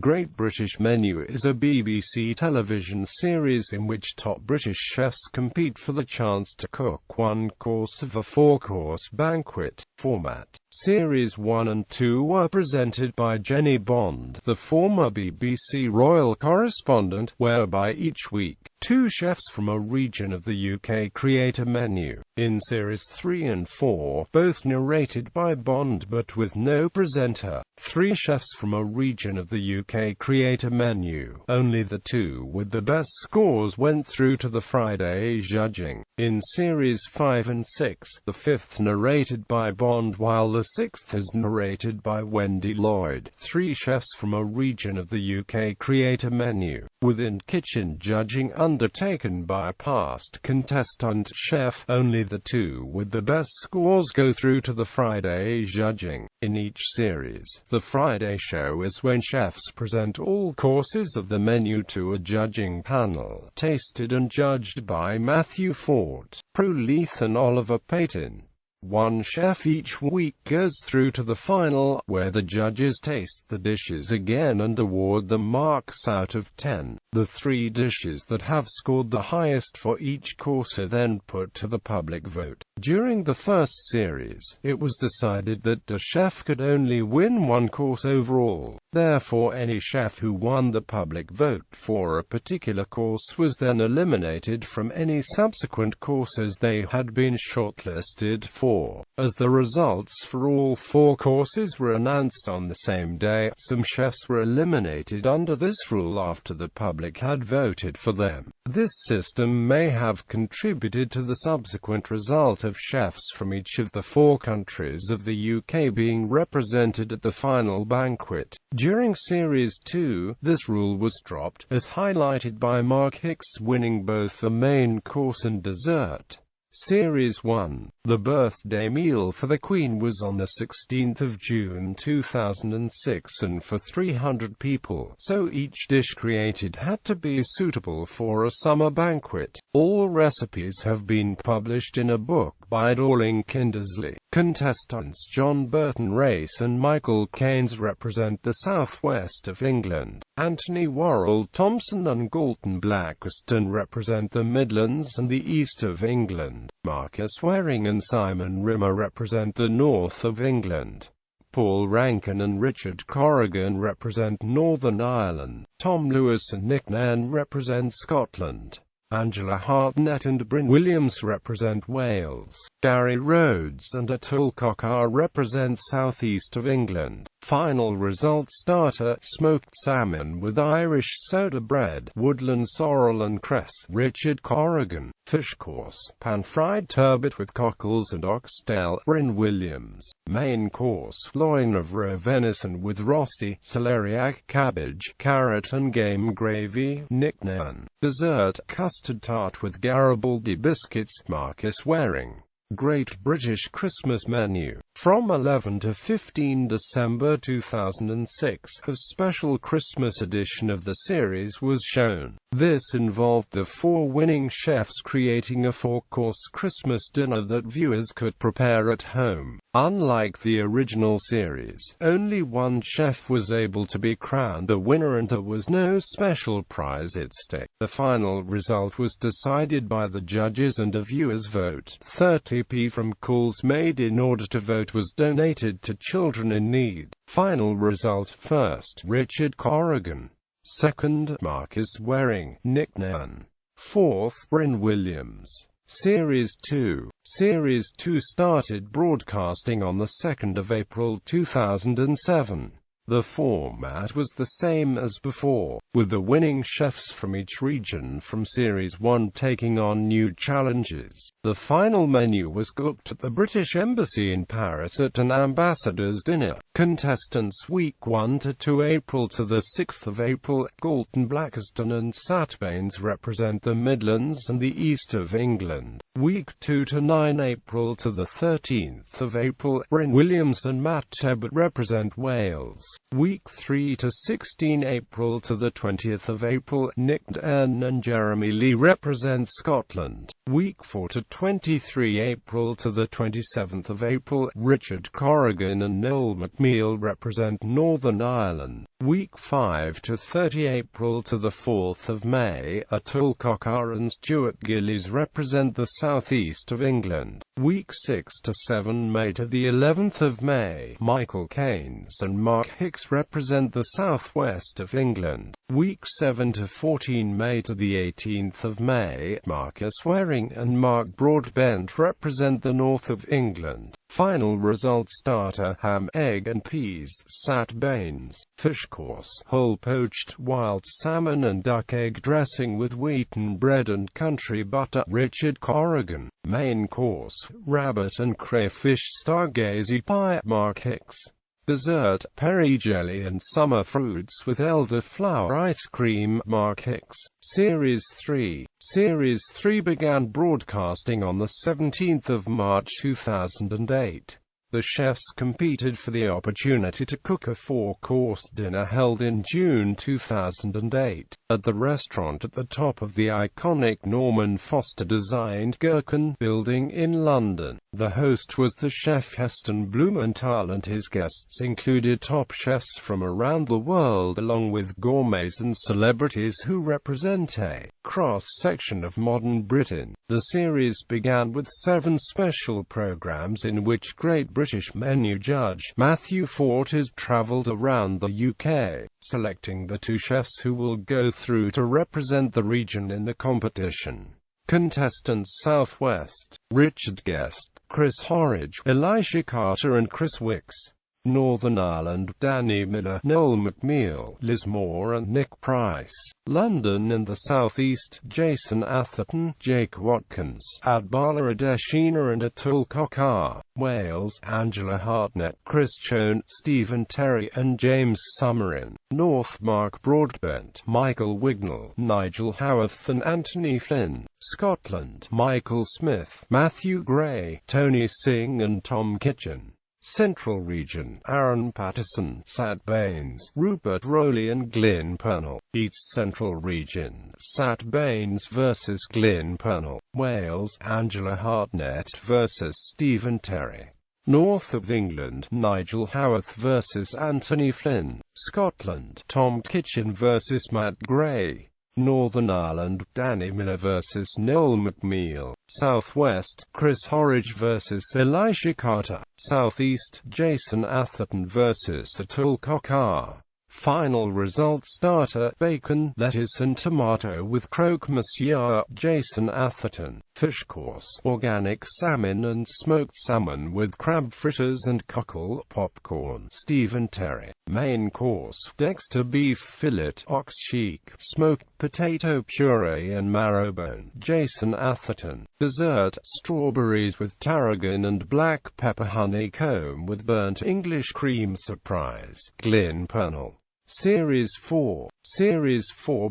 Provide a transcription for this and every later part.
Great British Menu is a BBC television series in which top British chefs compete for the chance to cook one course of a four-course banquet format. Series 1 and 2 were presented by Jenny Bond, the former BBC royal correspondent, whereby each week, two chefs from a region of the UK create a menu. In Series 3 and 4, both narrated by Bond but with no presenter, three chefs from a region of the UK create a menu. Only the two with the best scores went through to the Friday judging. In Series 5 and 6, the fifth narrated by Bond while the sixth is narrated by Wendy Lloyd. Three chefs from a region of the UK create a menu, within kitchen judging undertaken by a past contestant chef. Only the two with the best scores go through to the Friday judging. In each series, the Friday show is when chefs present all courses of the menu to a judging panel, tasted and judged by Matthew Fort, Prue Leith and Oliver Payton. One chef each week goes through to the final, where the judges taste the dishes again and award them marks out of 10. The three dishes that have scored the highest for each course are then put to the public vote. During the first series, it was decided that a chef could only win one course overall. Therefore, any chef who won the public vote for a particular course was then eliminated from any subsequent courses they had been shortlisted for. As the results for all four courses were announced on the same day, some chefs were eliminated under this rule after the public had voted for them. This system may have contributed to the subsequent result of chefs from each of the four countries of the UK being represented at the final banquet. During Series 2, this rule was dropped, as highlighted by Mark Hicks winning both the main course and dessert. Series 1. The birthday meal for the Queen was on the 16th of June 2006 and for 300 people, so each dish created had to be suitable for a summer banquet. All recipes have been published in a book by Dorling Kindersley. Contestants John Burton Race and Michael Keynes represent the southwest of England. Anthony Worrell Thompson and Galton Blackweston represent the Midlands and the east of England. Marcus Waring and Simon Rimmer represent the north of England. Paul Rankin and Richard Corrigan represent Northern Ireland. Tom Lewis and Nick Nairn represent Scotland. Angela Hartnett and Bryn Williams represent Wales. Gary Rhodes and Atul Kokar represent southeast of England. Final result: starter, smoked salmon with Irish soda bread, woodland sorrel and cress, Richard Corrigan. Fish course, pan-fried turbot with cockles and oxtail, Bryn Williams. Main course, loin of raw venison with rosti, celeriac, cabbage, carrot and game gravy, Nick Nairn. Dessert, custard tart with Garibaldi biscuits, Marcus Waring. Great British Christmas Menu. From 11 to 15 December 2006, a special Christmas edition of the series was shown. This involved the four winning chefs creating a four-course Christmas dinner that viewers could prepare at home. Unlike the original series, only one chef was able to be crowned the winner and there was no special prize at stake. The final result was decided by the judges and a viewer's vote. 30p from calls made in order to vote was donated to children in need. Final result: first, Richard Corrigan. Second, Marcus Waring, Nick Nairn. Fourth, Bryn Williams. Series 2. Series 2 started broadcasting on the 2nd of April 2007. The format was the same as before, with the winning chefs from each region from Series 1 taking on new challenges. The final menu was cooked at the British Embassy in Paris at an ambassador's dinner. Contestants week 1 to 2 April to the 6th of April, Galton Blackweston and Satbanes represent the Midlands and the east of England. Week 2 to 9 April to the 13th of April, Bryn Williams and Matt Tebbutt represent Wales. Week 3 to 16 April to the 20th of April, Nick Nairn and Jeremy Lee represent Scotland. Week 4 to 23 April to the 27th of April, Richard Corrigan and Noel McNeil represent Northern Ireland. Week 5 to 30 April to the 4th of May, Atul Kokar and Stuart Gillies represent the southeast of England. Week 6 to 7 May to the 11th of May, Michael Keynes and Mark Hicks represent the southwest of England. Week 7 to 14 May to the 18th of May, Marcus Waring and Mark Broadbent represent the north of England. Final results: starter, ham, egg and peas, Sat Baines. Fish course, whole poached, wild salmon and duck egg dressing with wheaten bread and country butter, Richard Corrigan. Main course, rabbit and crayfish stargazy pie, Mark Hicks. Dessert, peri jelly and summer fruits with elderflower ice cream, Mark Hicks. Series 3 began broadcasting on the 17th of March 2008. The chefs competed for the opportunity to cook a four-course dinner held in June 2008, at the restaurant at the top of the iconic Norman Foster-designed Gherkin building in London. The host was the chef Heston Blumenthal, and his guests included top chefs from around the world along with gourmets and celebrities who represent a cross-section of modern Britain. The series began with 7 special programs in which Great British menu judge Matthew Fortes travelled around the UK, selecting the 2 chefs who will go through to represent the region in the competition. Contestants: Southwest, Richard Guest, Chris Horridge, Elisha Carter and Chris Wicks. Northern Ireland, Danny Miller, Noel McNeil, Liz Moore and Nick Price. London and the South East, Jason Atherton, Jake Watkins, Adbala Adeshina and Atul Kokar. Wales, Angela Hartnett, Chris Chown, Stephen Terry and James Summerin. North, Mark Broadbent, Michael Wignall, Nigel Howarth and Anthony Flynn. Scotland, Michael Smith, Matthew Gray, Tony Singh and Tom Kitchen. Central Region, Aaron Patterson, Sat Baines, Rupert Rowley and Glyn Pernell. East Central Region, Sat Baines vs Glyn Pernell. Wales, Angela Hartnett vs Stephen Terry. North of England, Nigel Howarth vs Anthony Flynn. Scotland, Tom Kitchen vs Matt Gray. Northern Ireland, Danny Miller vs Noel McNeil. Southwest, Chris Horridge vs Elisha Carter. Southeast, Jason Atherton vs Atul Kokar. Final result: starter, bacon, lettuce and tomato with croque monsieur, Jason Atherton. Fish course, organic salmon and smoked salmon with crab fritters and cockle popcorn, Stephen Terry. Main course, Dexter beef fillet, ox cheek, smoked potato puree and marrowbone, Jason Atherton. Dessert, strawberries with tarragon and black pepper honeycomb with burnt English cream surprise, Glyn Pernell. Series 4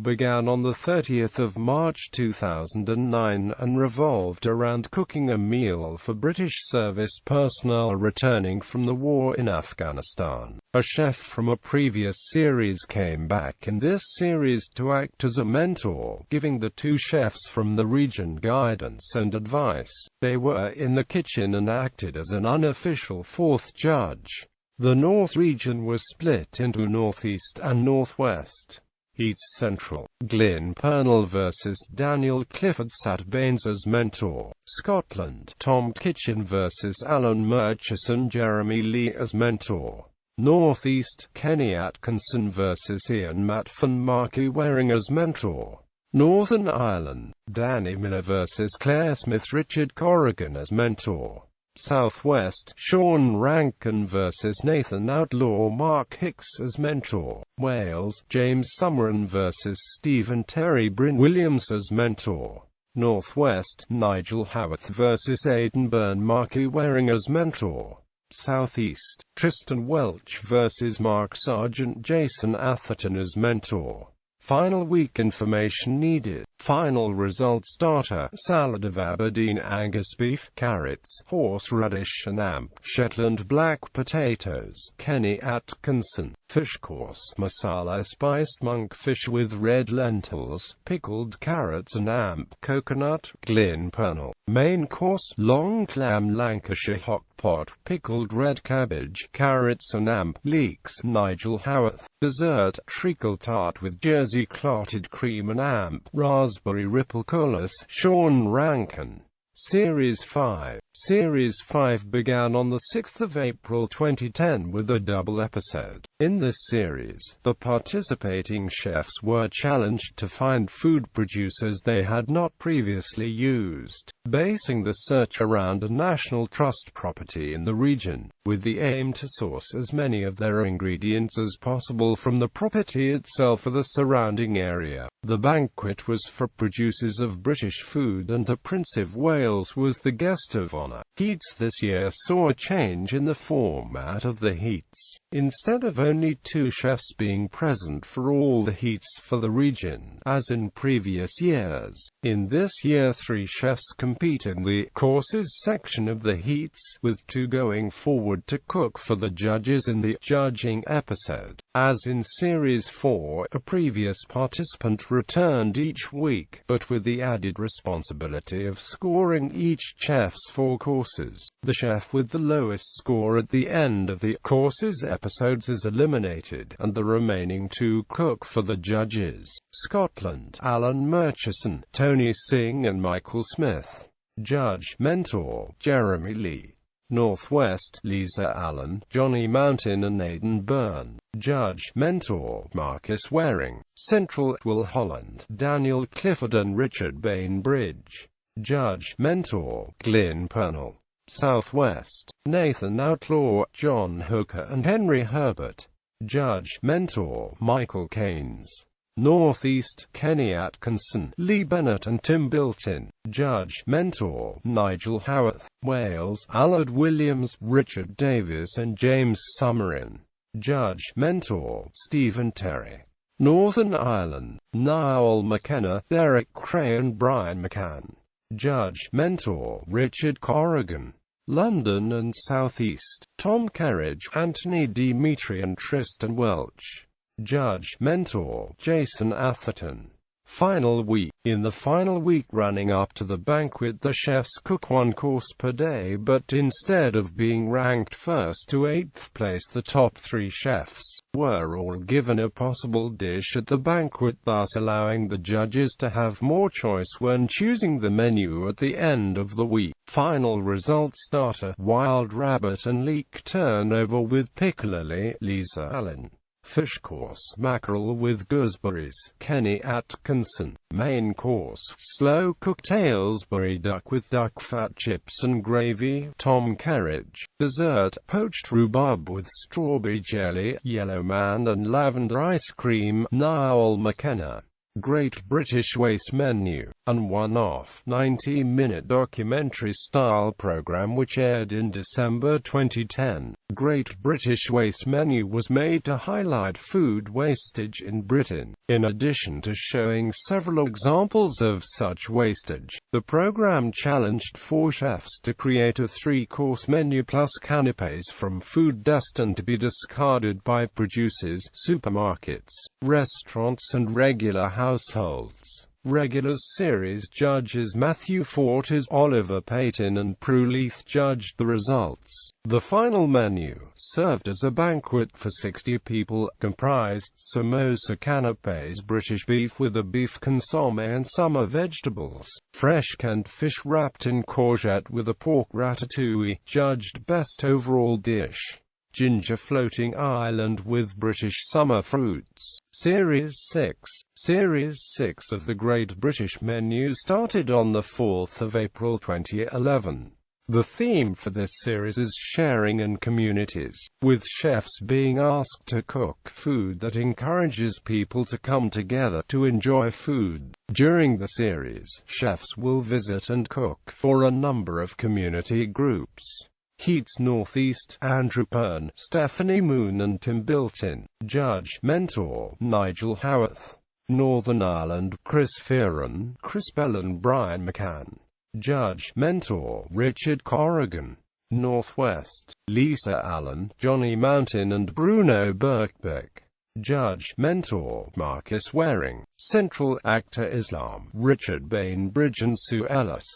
began on the 30th of March 2009 and revolved around cooking a meal for British service personnel returning from the war in Afghanistan. A chef from a previous series came back in this series to act as a mentor, giving the 2 chefs from the region guidance and advice. They were in the kitchen and acted as an unofficial 4th judge. The North region was split into Northeast and Northwest. East Central, Glyn Pernell vs Daniel Clifford, Sat Baines as mentor. Scotland, Tom Kitchen vs Alan Murchison, Jeremy Lee as mentor. Northeast, Kenny Atkinson vs Ian Matfin, Marky Waring as mentor. Northern Ireland, Danny Miller vs Claire Smith, Richard Corrigan as mentor. Southwest, Sean Rankin vs Nathan Outlaw, Mark Hicks as mentor. Wales, James Summerin vs Stephen Terry, Bryn Williams as mentor. Northwest, Nigel Howarth vs Aidan Byrne, Marky Waring as mentor. Southeast, Tristan Welch vs Mark Sargent, Jason Atherton as mentor. Final week information needed. Final result: starter, salad of Aberdeen Angus beef, carrots, horseradish and amp, Shetland black potatoes, Kenny Atkinson. Fish course: masala spiced monkfish with red lentils, pickled carrots and amp, coconut, Glyn Pernal. Main course: long clam Lancashire hot pot, pickled red cabbage, carrots and amp, leeks, Nigel Howarth. Dessert: treacle tart with Jersey clotted cream and amp, raspberry ripple coulis, Sean Rankin. Series 5. Series 5 began on 6 April 2010 with a double episode. In this series, the participating chefs were challenged to find food producers they had not previously used, basing the search around a National Trust property in the region, with the aim to source as many of their ingredients as possible from the property itself or the surrounding area. The banquet was for producers of British food, and the Prince of Wales was the guest of honour. Heats this year saw a change in the format of the heats. Instead of only 2 chefs being present for all the heats for the region, as in previous years, in this year 3 chefs compete in the courses section of the heats, with 2 going forward to cook for the judges in the judging episode. As in Series 4, a previous participant returned each week, but with the added responsibility of scoring each chef's 4 courses. The chef with the lowest score at the end of the courses episodes is eliminated, and the remaining 2 cook for the judges. Scotland: Alan Murchison, Tony Singh and Michael Smith. Judge, mentor, Jeremy Lee. Northwest: Lisa Allen, Johnny Mountain and Aidan Byrne. Judge, mentor, Marcus Waring. Central: Will Holland, Daniel Clifford and Richard Bainbridge. Judge, mentor, Glyn Pernal. Southwest: Nathan Outlaw, John Hooker and Henry Herbert. Judge, mentor, Michael Keynes. Northeast: Kenny Atkinson, Lee Bennett and Tim Bilton. Judge, mentor, Nigel Howarth. Wales: Allard Williams, Richard Davis and James Summerin. Judge, mentor, Stephen Terry. Northern Ireland: Niall McKenna, Derek Cray and Brian McCann. Judge, mentor, Richard Corrigan. London and South East: Tom Kerridge, Anthony Dimitri and Tristan Welch. Judge, mentor, Jason Atherton. Final week: in the final week running up to the banquet, the chefs cook 1 course per day, but instead of being ranked 1st to 8th place, the top 3 chefs were all given a possible dish at the banquet, thus allowing the judges to have more choice when choosing the menu at the end of the week. Final results: starter, wild rabbit and leek turnover with piccalilli, Lisa Allen. Fish course: mackerel with gooseberries, Kenny Atkinson. Main course: slow-cooked Aylesbury duck with duck fat chips and gravy, Tom Kerridge. Dessert: poached rhubarb with strawberry jelly, Yellow Man and lavender ice cream, Niall McKenna. Great British Waste Menu, a one-off 90-minute documentary-style program which aired in December 2010. Great British Waste Menu was made to highlight food wastage in Britain. In addition to showing several examples of such wastage, the program challenged 4 chefs to create a 3-course menu plus canapés from food destined to be discarded by producers, supermarkets, restaurants and regular households. Regulars series judges Matthew Fortes, Oliver Payton and Prue Leith judged the results. The final menu, served as a banquet for 60 people, comprised samosa canapés, British beef with a beef consommé and summer vegetables, fresh canned fish wrapped in courgette with a pork ratatouille. Judged best overall dish: ginger floating island with British summer fruits. Series 6. Series 6 of the Great British Menu started on 4 April 2011. The theme for this series is sharing and communities, with chefs being asked to cook food that encourages people to come together to enjoy food. During the series, chefs will visit and cook for a number of community groups. Heats: Northeast, Andrew Pern, Stephanie Moon and Tim Bilton. Judge, mentor, Nigel Howarth. Northern Ireland: Chris Fearon, Chris Bell and Brian McCann. Judge, mentor, Richard Corrigan. Northwest, Lisa Allen, Johnny Mountain and Bruno Birkbeck. Judge, Mentor, Marcus Waring. Central, Actor Islam, Richard Bainbridge and Sue Ellis.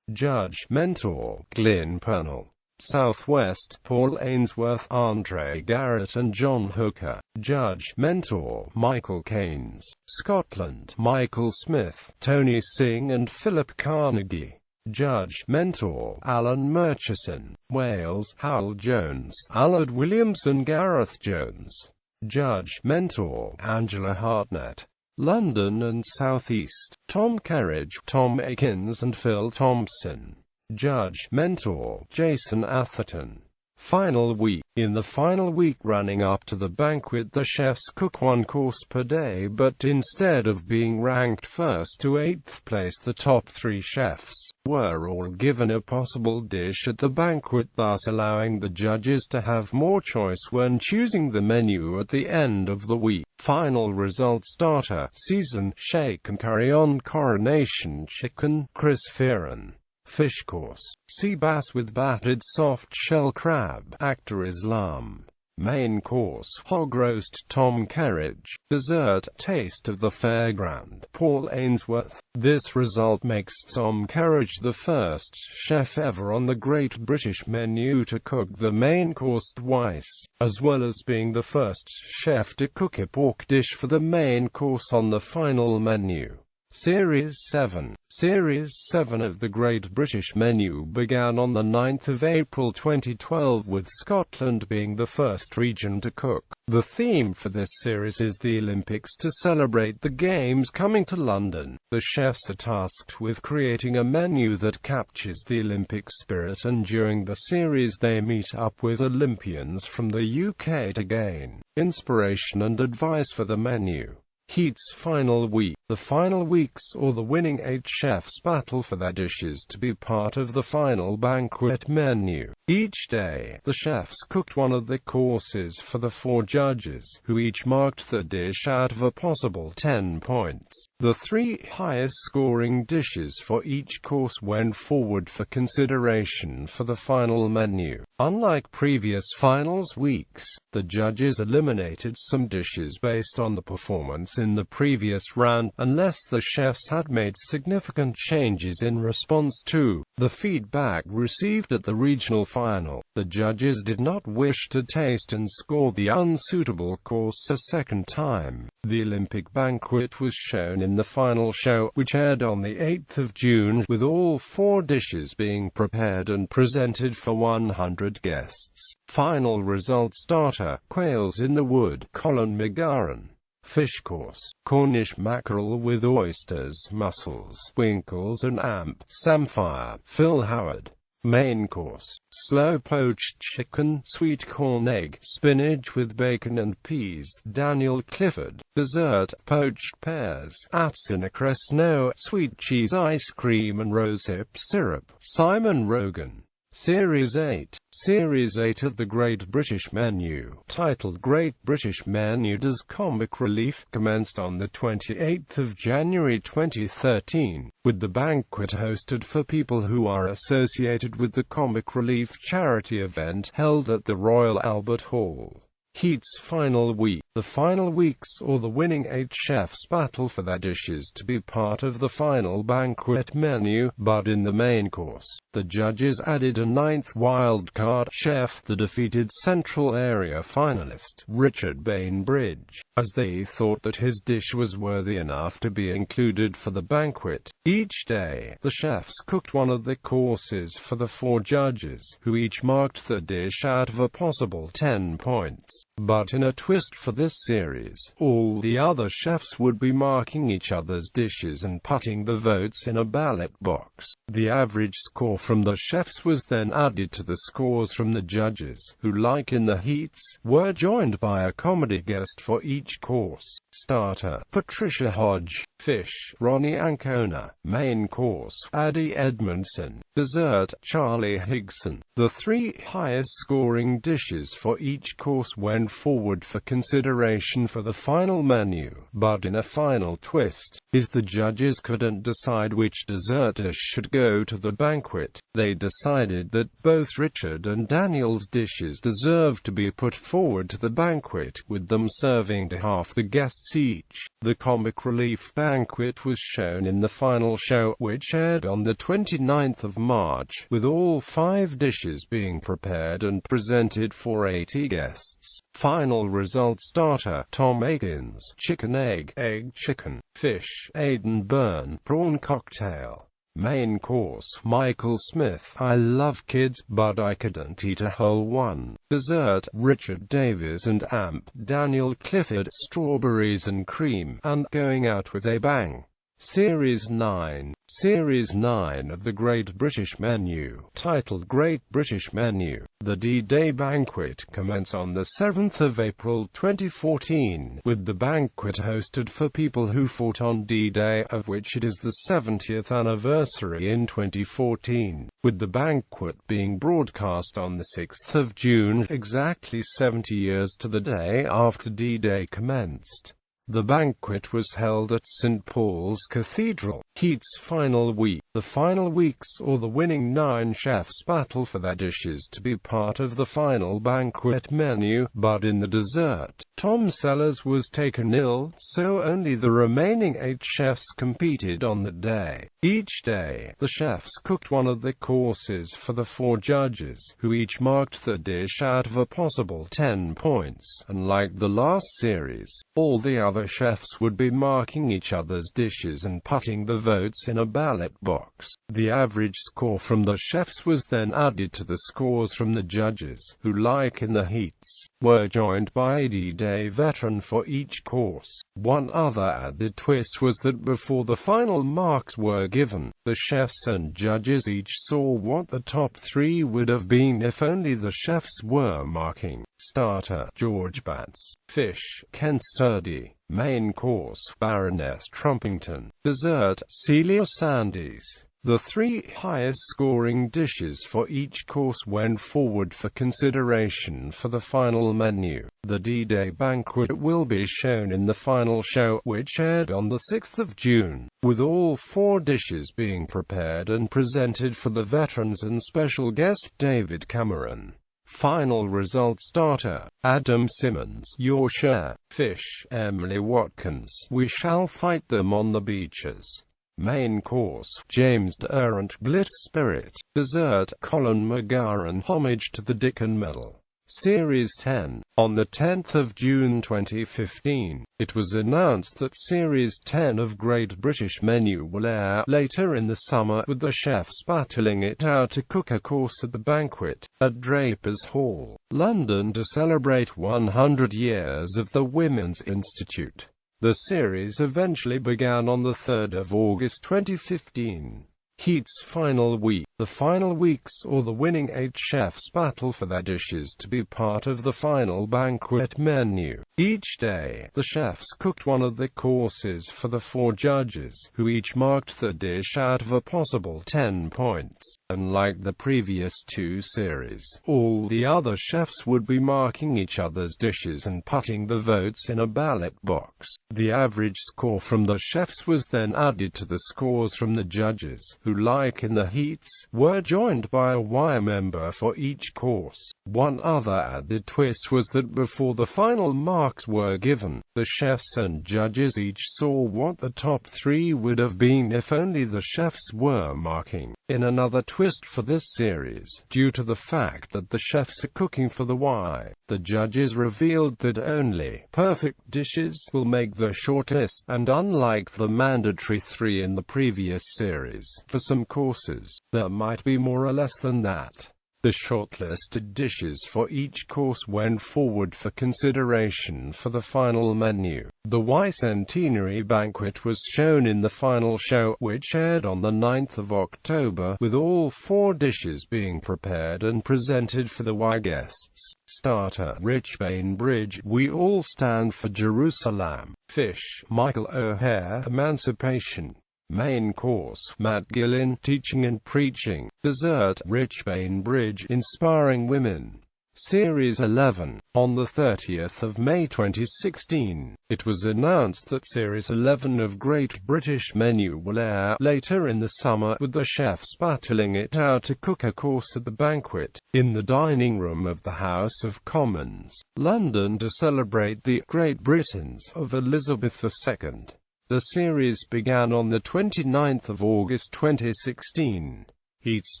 Judge, Mentor, Glyn Purnell. Southwest, Paul Ainsworth, Andre Garrett and John Hooker. Judge, Mentor, Michael Keynes. Scotland, Michael Smith, Tony Singh and Philip Carnegie. Judge, Mentor, Alan Murchison. Wales, Hal Jones, Allard Williams and Gareth Jones. Judge, Mentor, Angela Hartnett. London and South East, Tom Carriage, Tom Akins and Phil Thompson. Judge, Mentor, Jason Atherton. Final week. In the final week running up to the banquet, the chefs cook one course per day, but instead of being ranked first to 8th place, the top 3 chefs were all given a possible dish at the banquet, thus allowing the judges to have more choice when choosing the menu at the end of the week. Final result: starter, season, shake and carry on, coronation chicken, Chris Fearon. Fish course, sea bass with battered soft-shell crab, Actor Islam. Main course, hog roast, Tom Carriage. Dessert, taste of the fairground, Paul Ainsworth. This result makes Tom Carriage the first chef ever on the Great British menu to cook the main course twice, as well as being the first chef to cook a pork dish for the main course on the final menu. Series 7. Series 7 of the Great British Menu began on the 9th of April 2012, with Scotland being the first region to cook. The theme for this series is the Olympics to celebrate the Games coming to London. The chefs are tasked with creating a menu that captures the Olympic spirit, and during the series they meet up with Olympians from the UK to gain inspiration and advice for the menu. Heat's final week. The final weeks or the winning 8 chefs battle for their dishes to be part of the final banquet menu. Each day, the chefs cooked one of the courses for the 4 judges, who each marked the dish out of a possible 10 points. The 3 highest scoring dishes for each course went forward for consideration for the final menu. Unlike previous finals weeks, the judges eliminated some dishes based on the performance in the previous round, unless the chefs had made significant changes in response to the feedback received at the regional final. The judges did not wish to taste and score the unsuitable course a second time. The Olympic banquet was shown in the final show, which aired on the 8th of June, with all 4 dishes being prepared and presented for 100 guests. Final result: starter, quails in the wood, Colin McGarren. Fish course, Cornish mackerel with oysters, mussels, winkles and amp, Samphire, Phil Howard. Main course, slow poached chicken, sweet corn egg, spinach with bacon and peas, Daniel Clifford. Dessert, poached pears, Atsinacresno, sweet cheese ice cream and rosehip syrup, Simon Rogan. Series 8. Series 8 of the Great British Menu, titled Great British Menu Does Comic Relief, commenced on the 28th of January 2013, with the banquet hosted for people who are associated with the Comic Relief charity event held at the Royal Albert Hall. Heat's final week. The final weeks or the winning 8 chefs battle for their dishes to be part of the final banquet menu, but in the main course, the judges added a 9th wildcard chef, the defeated Central Area finalist, Richard Bainbridge, as they thought that his dish was worthy enough to be included for the banquet. Each day, the chefs cooked one of the courses for the 4 judges, who each marked the dish out of a possible 10 points. But in a twist for this series, all the other chefs would be marking each other's dishes and putting the votes in a ballot box. The average score from the chefs was then added to the scores from the judges, who, like in the heats, were joined by a comedy guest for each course. Starter, Patricia Hodge. Fish, Ronnie Ancona. Main course, Addie Edmondson. Dessert, Charlie Higson. The 3 highest scoring dishes for each course went forward for consideration for the final menu. but in a final twist, the judges couldn't decide which dessert dish should go to the banquet. They decided that both Richard and Daniel's dishes deserved to be put forward to the banquet, with them serving to half the guests each. The comic relief banquet was shown in the final show, which aired on the 29th of March, with all 5 dishes being prepared and presented for 80 guests. Final result: starter, Tom Atkins, chicken egg chicken, fish, Aidan Byrne, prawn cocktail. Main course, Michael Smith, I love kids, but I couldn't eat a whole one. Dessert, Richard Davies and Amp, Daniel Clifford, strawberries and cream, and going out with a bang. Series 9. Series 9 of the Great British Menu, titled Great British Menu. The D-Day banquet commenced on the 7th of April 2014, with the banquet hosted for people who fought on D-Day, of which it is the 70th anniversary in 2014, with the banquet being broadcast on the 6th of June, exactly 70 years to the day after D-Day commenced. The banquet was held at St. Paul's Cathedral. Heat's final week. The final weeks saw the winning 9 chefs battle for their dishes to be part of the final banquet menu, but in the dessert, Tom Sellers was taken ill, so only the remaining 8 chefs competed on the day. Each day, the chefs cooked one of the courses for the 4 judges, who each marked the dish out of a possible 10 points. Unlike the last series, all the other chefs would be marking each other's dishes and putting the votes in a ballot box. The average score from the chefs was then added to the scores from the judges, who, like in the heats, were joined by a D-Day veteran for each course. One other added twist was that before the final marks were given, the chefs and judges each saw what the top 3 would have been if only the chefs were marking. Starter, George Batts. Fish, Ken Sturdy. Main course, Baroness Trumpington. Dessert, Celia Sandys. The 3 highest-scoring dishes for each course went forward for consideration for the final menu. The D-Day banquet will be shown in the final show, which aired on the 6th of June, with all 4 dishes being prepared and presented for the veterans and special guest David Cameron. Final result: starter, Adam Simmons, Your Share. Fish, Emily Watkins, We Shall Fight Them on the Beaches. Main course, James Durrant, Blitz Spirit. Dessert, Colin McGarren, Homage to the Dickon Medal. Series 10. On the 10th of June 2015, it was announced that Series 10 of Great British Menu will air later in the summer, with the chefs battling it out to cook a course at the banquet at Drapers Hall, London, to celebrate 100 years of the Women's Institute. The series eventually began on the 3rd of August 2015. Heat's final week. The final week saw the winning 8 chefs battle for their dishes to be part of the final banquet menu. Each day, the chefs cooked one of the courses for the 4 judges, who each marked the dish out of a possible 10 points. Unlike the previous 2 series, all the other chefs would be marking each other's dishes and putting the votes in a ballot box. The average score from the chefs was then added to the scores from the judges, who, like in the heats, were joined by a wire member for each course. One other added twist was that before the final marks were given, the chefs and judges each saw what the top 3 would have been if only the chefs were marking. In another twist for this series, due to the fact that the chefs are cooking for the why, the judges revealed that only perfect dishes will make the shortlist, and unlike the mandatory 3 in the previous series, for some courses, there might be more or less than that. The shortlisted dishes for each course went forward for consideration for the final menu. The Y-centenary banquet was shown in the final show, which aired on the 9th of October, with all 4 dishes being prepared and presented for the Y guests. Starter, Rich Bainbridge, We All Stand for Jerusalem. Fish, Michael O'Hare, Emancipation. Main course, Matt Gillin, Teaching and Preaching. Dessert, Rich Bainbridge, Inspiring Women. Series 11. On the 30th of May 2016, it was announced that Series 11 of Great British Menu will air later in the summer, with the chefs battling it out to cook a course at the banquet in the dining room of the House of Commons, London, to celebrate the Great Britons of Elizabeth II. The series began on the 29th of August 2016. Heats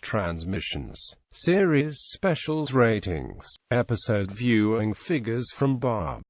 transmissions, series specials, ratings, episode viewing figures from Bob.